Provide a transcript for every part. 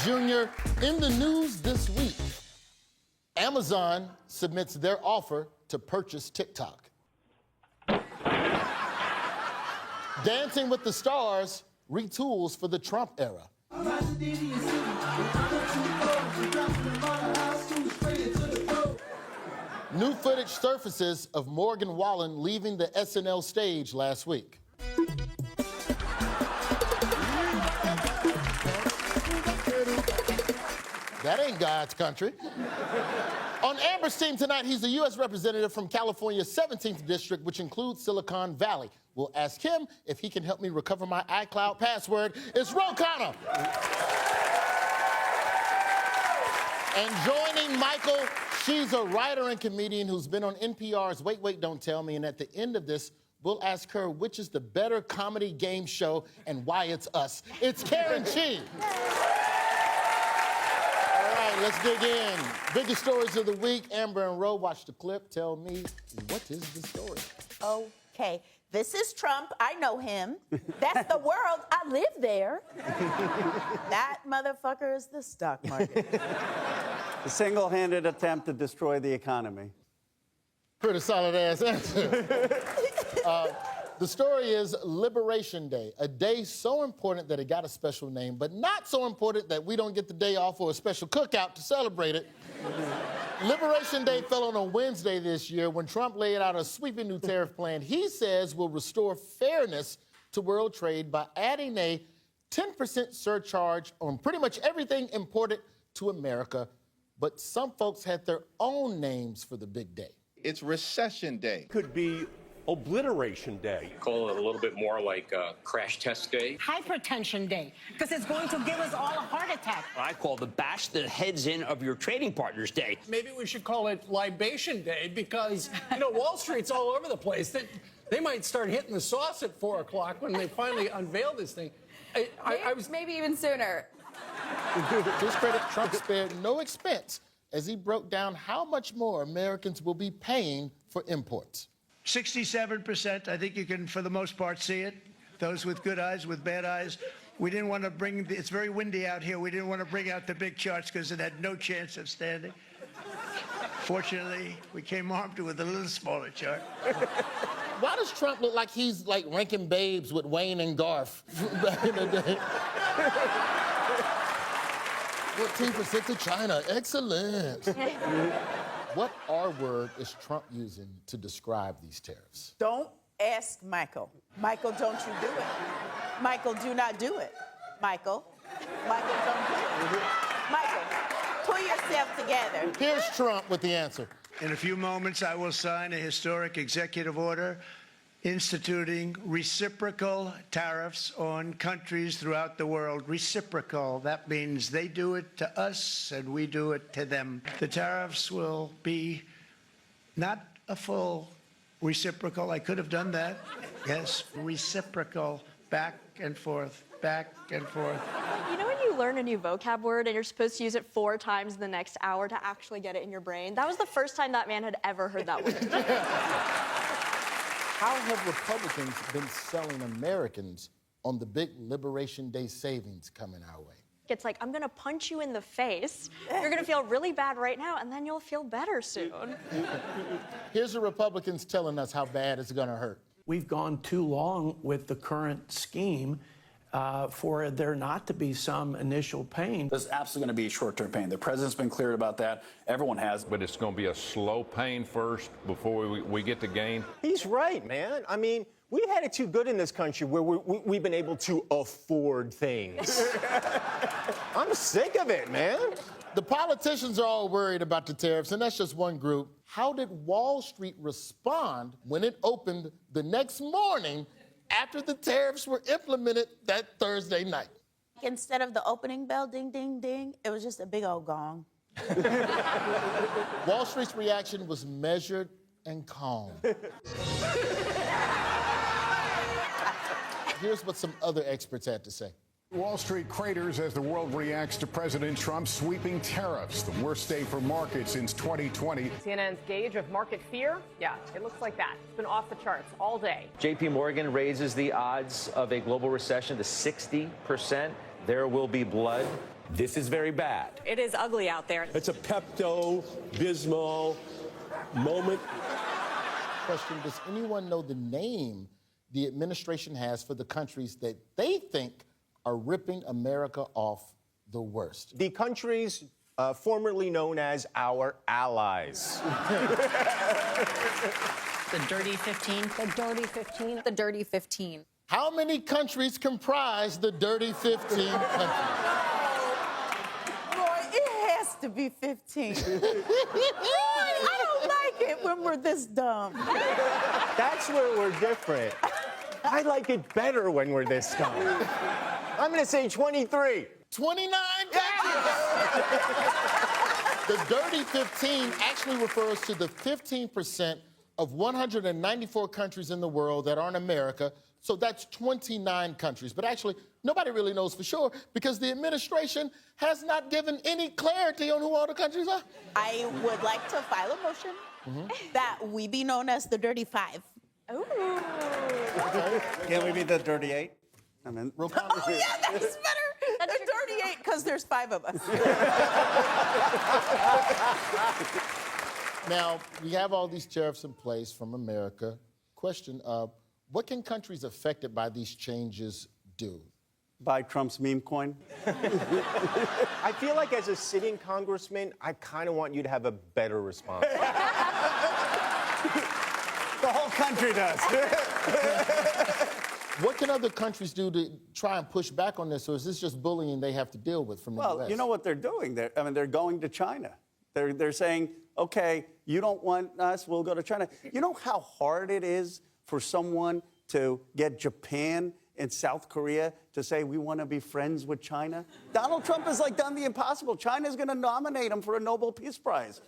Jr. In the news this week, Amazon submits their offer to purchase TikTok. Dancing with the Stars retools for the Trump era. New footage surfaces of Morgan Wallen leaving the SNL stage last week. That ain't God's country. On Amber's team tonight, he's the U.S. representative from California's 17th district, which includes Silicon Valley. We'll ask him if he can help me recover my iCloud password. It's Ro Khanna. And joining Michael, she's a writer and comedian who's been on NPR's Wait, Wait, Don't Tell Me. And at the end of this, we'll ask her which is the better comedy game show and why it's us. It's Karen Chee. Let's dig in. Biggest stories of the week. Amber and Ro, watch the clip. Tell me, what is the story? Okay, this is Trump. I know him. That's the world. I live there. That motherfucker is the stock market. A single-handed attempt to destroy the economy. Pretty solid ass answer. The story is Liberation Day, a day so important that it got a special name, but not so important that we don't get the day off or a special cookout to celebrate it. Liberation Day fell on a Wednesday this year when Trump laid out a sweeping new tariff plan he says will restore fairness to world trade by adding a 10% surcharge on pretty much everything imported to America. But some folks had their own names for the big day. It's Recession Day. Could be Obliteration Day. Call it a little bit more like Crash Test Day. Hypertension Day, because it's going to give us all a heart attack. I call the bash the heads in of your trading partners day. Maybe we should call it Libation Day because, Wall Street's all over the place. They might start hitting the sauce at 4 o'clock when they finally unveil this thing. Maybe even sooner. To his credit, Trump spared no expense as he broke down how much more Americans will be paying for imports. 67%, I think you can, for the most part, see it. Those with good eyes, with bad eyes. We didn't want to bring, it's very windy out here. We didn't want to bring out the big charts because it had no chance of standing. Fortunately, we came armed with a little smaller chart. Why does Trump look like he's like ranking babes with Wayne and Garth back in the day? 14% to China, excellent. What R word is Trump using to describe these tariffs? Don't ask Michael. Michael, don't you do it. Michael, do not do it. Michael, don't do it. Michael, pull yourself together. Here's Trump with the answer. In a few moments, I will sign a historic executive order instituting reciprocal tariffs on countries throughout the world. Reciprocal, that means they do it to us and we do it to them. The tariffs will be not a full reciprocal. I could have done that. Yes, reciprocal, back and forth, back and forth. You know when you learn a new vocab word and you're supposed to use it 4 times in the next hour to actually get it in your brain? That was the first time that man had ever heard that word. How have Republicans been selling Americans on the big Liberation Day savings coming our way? It's like, I'm gonna punch you in the face. You're gonna feel really bad right now, and then you'll feel better soon. Here's the Republicans telling us how bad it's gonna hurt. We've gone too long with the current scheme for there not to be some initial pain. There's absolutely going to be short-term pain. The president's been clear about that. Everyone has. But it's going to be a slow pain first before we get the gain. He's right, man. I mean, we've had it too good in this country where we've been able to afford things. I'm sick of it, man. The politicians are all worried about the tariffs, and that's just one group. How did Wall Street respond when it opened the next morning after the tariffs were implemented that Thursday night? Instead of the opening bell, ding, ding, ding, it was just a big old gong. Wall Street's reaction was measured and calm. Here's what some other experts had to say. Wall Street craters as the world reacts to President Trump's sweeping tariffs, the worst day for markets since 2020. CNN's gauge of market fear, yeah, it looks like that. It's been off the charts all day. JP Morgan raises the odds of a global recession to 60%. There will be blood. This is very bad. It is ugly out there. It's a Pepto-Bismol moment. Question, does anyone know the name the administration has for the countries that they think are ripping America off the worst? The countries formerly known as our allies. The dirty 15. The dirty 15. The dirty 15. How many countries comprise the dirty 15 countries? Boy, it has to be 15. Boy, I don't like it when we're this dumb. That's where we're different. I like it better when we're this dumb. I'm going to say 23. 29 countries! The dirty 15 actually refers to the 15% of 194 countries in the world that aren't America. So that's 29 countries. But actually, nobody really knows for sure because the administration has not given any clarity on who all the countries are. I would like to file a motion that we be known as the Dirty Five. Ooh. Can't we be the dirty 8? I mean, real Oh, yeah, that's better. The Dirty Eight, because there's 5 of us. Now, we have all these tariffs in place from America. Question, what can countries affected by these changes do? Buy Trump's meme coin. I feel like as a sitting congressman, I kind of want you to have a better response. The whole country does. What can other countries do to try and push back on this, or is this just bullying they have to deal with from the Well, U.S.? you know what they're doing? They're going to China. They're saying, okay, you don't want us, we'll go to China. You know how hard it is for someone to get Japan and South Korea to say we want to be friends with China? Donald Trump has done the impossible. China's going to nominate him for a Nobel Peace Prize.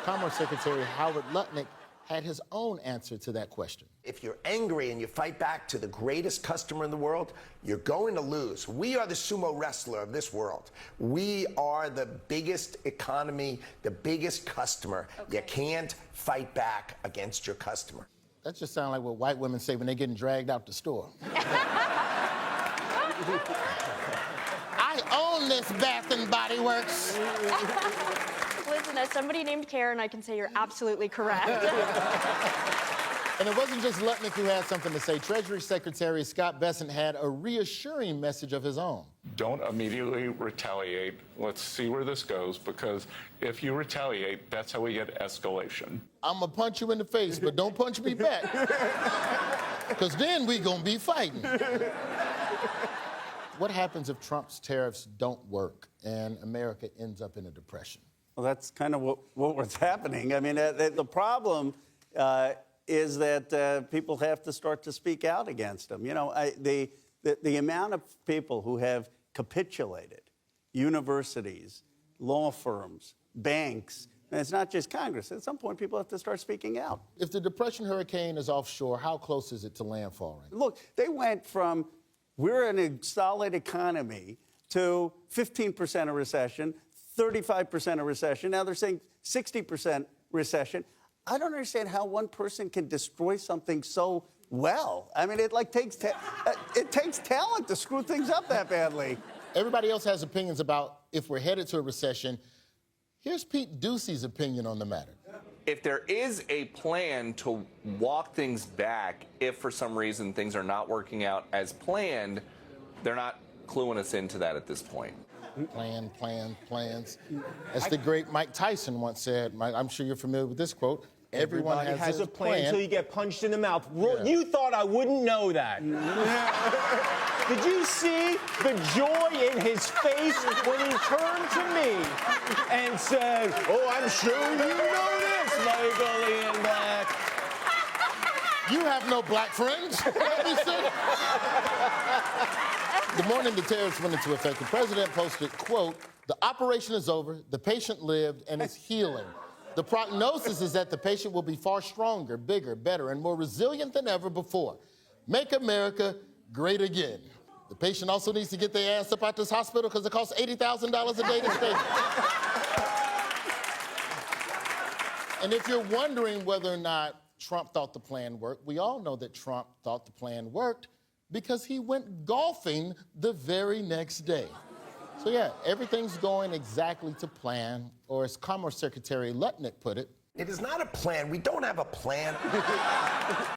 Commerce Secretary Howard Lutnick had his own answer to that question. If you're angry and you fight back to the greatest customer in the world, you're going to lose. We are the sumo wrestler of this world. We are the biggest economy, the biggest customer. Okay. You can't fight back against your customer. That just sounds like what white women say when they're getting dragged out the store. I own this Bath and Body Works. Listen, as somebody named Karen, I can say you're absolutely correct. And it wasn't just Lutnick who had something to say. Treasury Secretary Scott Bessent had a reassuring message of his own. Don't immediately retaliate. Let's see where this goes, because if you retaliate, that's how we get escalation. I'm gonna punch you in the face, but don't punch me back. Because then we gonna be fighting. What happens if Trump's tariffs don't work and America ends up in a depression? Well, that's kind of what was happening. I mean, the problem is that people have to start to speak out against them. You know, the amount of people who have capitulated, universities, law firms, banks, and it's not just Congress. At some point, people have to start speaking out. If the depression hurricane is offshore, how close is it to landfall? Look, they went from we're in a solid economy to 15% of recession, 35% of recession. Now they're saying 60% recession. I don't understand how one person can destroy something so well. I mean, it takes talent to screw things up that badly. Everybody else has opinions about if we're headed to a recession. Here's Pete Ducey's opinion on the matter. If there is a plan to walk things back, if for some reason things are not working out as planned, they're not cluing us into that at this point. Plans. As the great Mike Tyson once said, I'm sure you're familiar with this quote, everyone has a plan until you get punched in the mouth. Yeah. You thought I wouldn't know that. Did you see the joy in his face when he turned to me and said, oh, I'm sure you know this, Michael Ian Black. You have no black friends. The morning the tariffs went into effect, the president posted, quote, the operation is over, the patient lived, and is healing. The prognosis is that the patient will be far stronger, bigger, better, and more resilient than ever before. Make America great again. The patient also needs to get their ass up out this hospital because it costs $80,000 a day to stay. And if you're wondering whether or not Trump thought the plan worked, we all know that Trump thought the plan worked because he went golfing the very next day. So yeah, everything's going exactly to plan, or as Commerce Secretary Lutnick put it, It is not a plan. We don't have a plan.